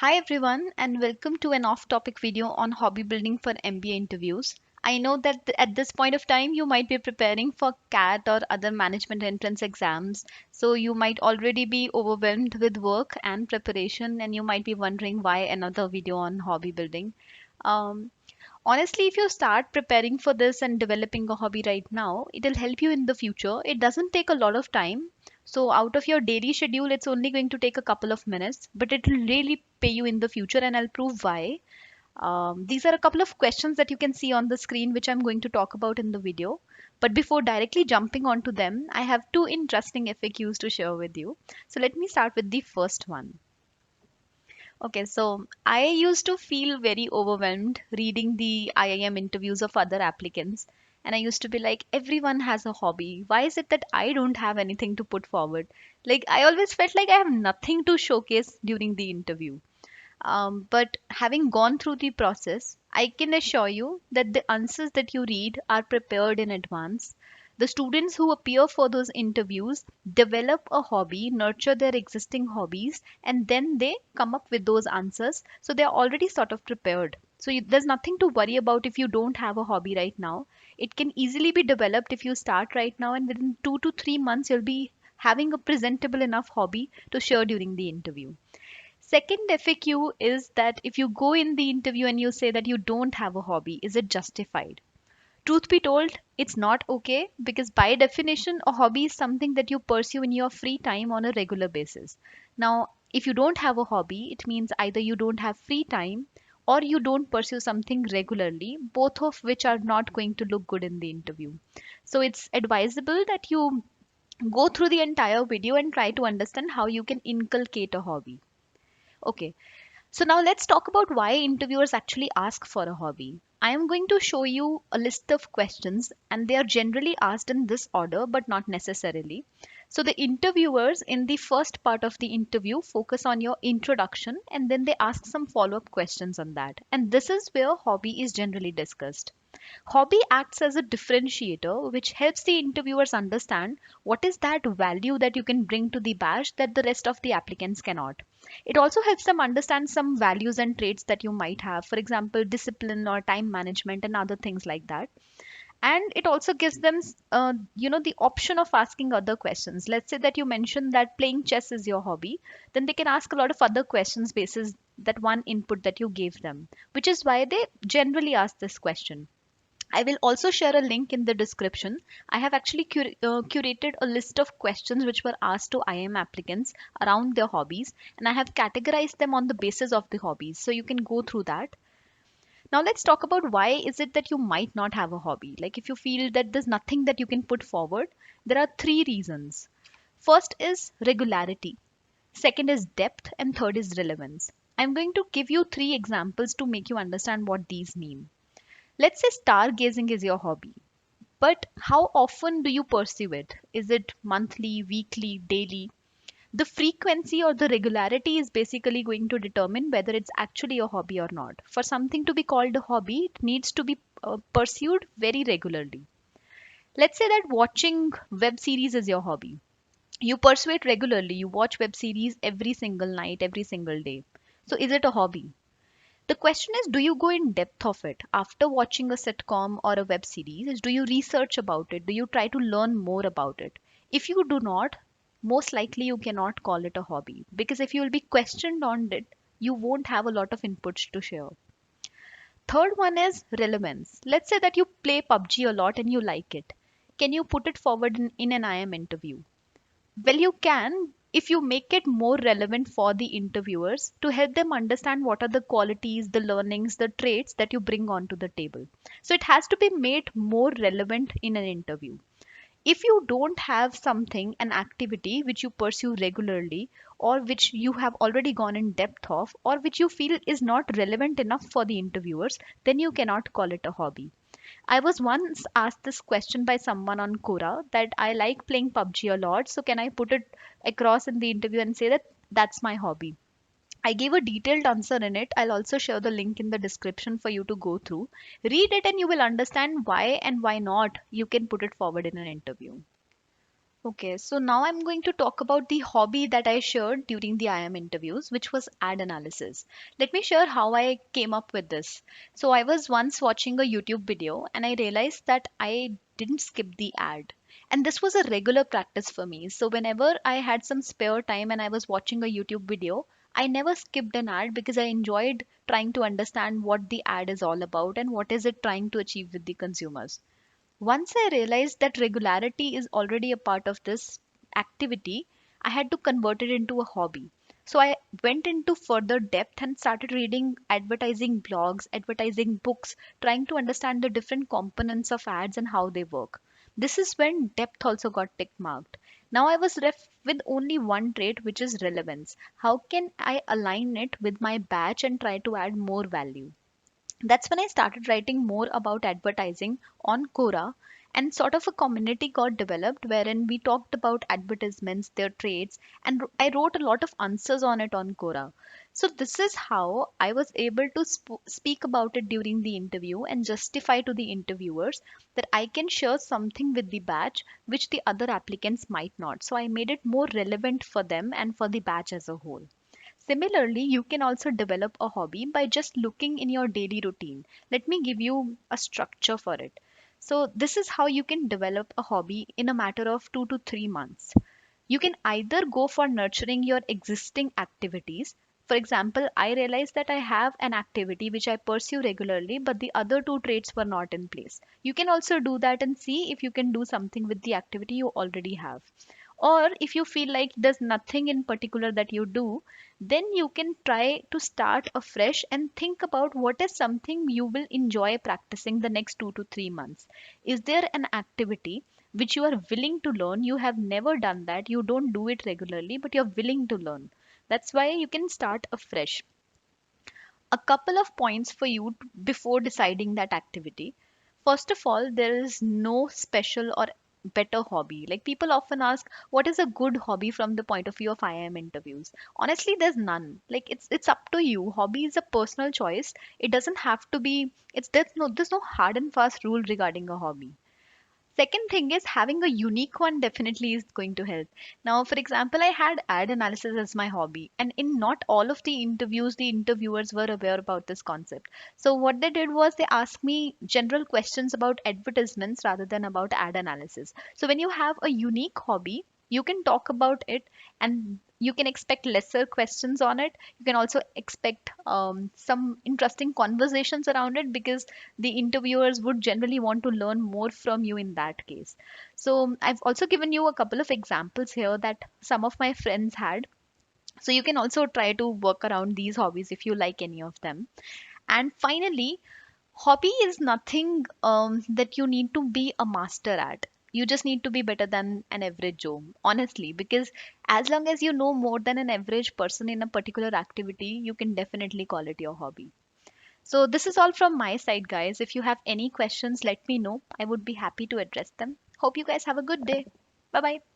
Hi everyone, and welcome to an off-topic video on hobby building for MBA interviews. I know that at this point of time you might be preparing for CAT or other management entrance exams, so you might already be overwhelmed with work and preparation, and you might be wondering why another video on hobby building. Um, Honestly, if you start preparing for this and developing a hobby right now, it'll help you in the future. It doesn't take a lot of time. So, out of your daily schedule, it's only going to take a couple of minutes, but it will really pay you in the future, and I'll prove why. These are a couple of questions that you can see on the screen, which I'm going to talk about in the video. But before directly jumping onto them, I have two interesting FAQs to share with you. So, let me start with the first one. Okay, so I used to feel very overwhelmed reading the IIM interviews of other applicants. And I used to be like, everyone has a hobby. Why is it that I don't have anything to put forward? Like, I always felt like I have nothing to showcase during the interview. But having gone through the process, I can assure you that the answers that you read are prepared in advance. The students who appear for those interviews develop a hobby, nurture their existing hobbies, and then they come up with those answers. So they're already sort of prepared. So there's nothing to worry about if you don't have a hobby right now. It can easily be developed if you start right now, and within 2 to 3 months, you'll be having a presentable enough hobby to share during the interview. Second FAQ is that if you go in the interview and you say that you don't have a hobby, is it justified? Truth be told, it's not okay because by definition, a hobby is something that you pursue in your free time on a regular basis. Now, if you don't have a hobby, it means either you don't have free time or you don't pursue something regularly, both of which are not going to look good in the interview. So it's advisable that you go through the entire video and try to understand how you can inculcate a hobby. Okay, so now let's talk about why interviewers actually ask for a hobby. I am going to show you a list of questions and they are generally asked in this order but not necessarily. So the interviewers in the first part of the interview focus on your introduction and then they ask some follow-up questions on that. And this is where hobby is generally discussed. Hobby acts as a differentiator which helps the interviewers understand what is that value that you can bring to the badge that the rest of the applicants cannot. It also helps them understand some values and traits that you might have, for example, discipline or time management and other things like that. And it also gives them, the option of asking other questions. Let's say that you mentioned that playing chess is your hobby, then they can ask a lot of other questions basis that one input that you gave them, which is why they generally ask this question. I will also share a link in the description. I have actually curated a list of questions which were asked to IM applicants around their hobbies, and I have categorized them on the basis of the hobbies. So you can go through that. Now let's talk about why is it that you might not have a hobby. Like if you feel that there's nothing that you can put forward, there are three reasons. First is regularity. Second is depth, and third is relevance. I'm going to give you three examples to make you understand what these mean. Let's say stargazing is your hobby, but how often do you pursue it? Is it monthly, weekly, daily? The frequency or the regularity is basically going to determine whether it's actually a hobby or not. For something to be called a hobby, it needs to be pursued very regularly. Let's say that watching web series is your hobby. You pursue it regularly, you watch web series every single night, every single day. So, is it a hobby? The question is, do you go in depth of it after watching a sitcom or a web series? Do you research about it? Do you try to learn more about it? If you do not, most likely you cannot call it a hobby because if you will be questioned on it, you won't have a lot of inputs to share. Third one is relevance. Let's say that you play PUBG a lot and you like it. Can you put it forward in an IM interview? Well, you can if you make it more relevant for the interviewers to help them understand what are the qualities, the learnings, the traits that you bring onto the table. So it has to be made more relevant in an interview. If you don't have something, an activity which you pursue regularly, or which you have already gone in depth of, or which you feel is not relevant enough for the interviewers, then you cannot call it a hobby. I was once asked this question by someone on Quora that I like playing PUBG a lot, so can I put it across in the interview and say that that's my hobby? I gave a detailed answer in it. I'll also share the link in the description for you to go through. Read it and you will understand why and why not you can put it forward in an interview. Okay, so now I'm going to talk about the hobby that I shared during the IM interviews, which was ad analysis. Let me share how I came up with this. So I was once watching a YouTube video and I realized that I didn't skip the ad. And this was a regular practice for me. So whenever I had some spare time and I was watching a YouTube video, I never skipped an ad because I enjoyed trying to understand what the ad is all about and what is it trying to achieve with the consumers. Once I realized that regularity is already a part of this activity, I had to convert it into a hobby. So I went into further depth and started reading advertising blogs, advertising books, trying to understand the different components of ads and how they work. This is when depth also got tick marked. Now I was left with only one trait, which is relevance. How can I align it with my batch and try to add more value? That's when I started writing more about advertising on Quora, and sort of a community got developed wherein we talked about advertisements, their traits, and I wrote a lot of answers on it on Quora. So this is how I was able to speak about it during the interview and justify to the interviewers that I can share something with the batch which the other applicants might not. So I made it more relevant for them and for the batch as a whole. Similarly, you can also develop a hobby by just looking in your daily routine. Let me give you a structure for it. So, this is how you can develop a hobby in a matter of 2 to 3 months. You can either go for nurturing your existing activities. For example, I realized that I have an activity which I pursue regularly, but the other two traits were not in place. You can also do that and see if you can do something with the activity you already have. Or if you feel like there's nothing in particular that you do, then you can try to start afresh and think about what is something you will enjoy practicing the next 2 to 3 months. Is there an activity which you are willing to learn? You have never done that, you don't do it regularly, but you're willing to learn. That's why you can start afresh. A couple of points for you before deciding that activity. First of all, there is no special or better hobby. Like people often ask, what is a good hobby from the point of view of IIM interviews? Honestly, there's none. Like it's up to you. Hobby is a personal choice. It doesn't have to be. It's there's no hard and fast rule regarding a hobby. Second thing is having a unique one definitely is going to help. Now, for example, I had ad analysis as my hobby, and in not all of the interviews, the interviewers were aware about this concept. So, what they did was they asked me general questions about advertisements rather than about ad analysis. So, when you have a unique hobby, you can talk about it and you can expect lesser questions on it. You can also expect some interesting conversations around it because the interviewers would generally want to learn more from you in that case. So I've also given you a couple of examples here that some of my friends had. So you can also try to work around these hobbies if you like any of them. And finally, hobby is nothing that you need to be a master at. You just need to be better than an average Joe, honestly, because as long as you know more than an average person in a particular activity, you can definitely call it your hobby. So, this is all from my side, guys. If you have any questions, let me know. I would be happy to address them. Hope you guys have a good day. Bye bye.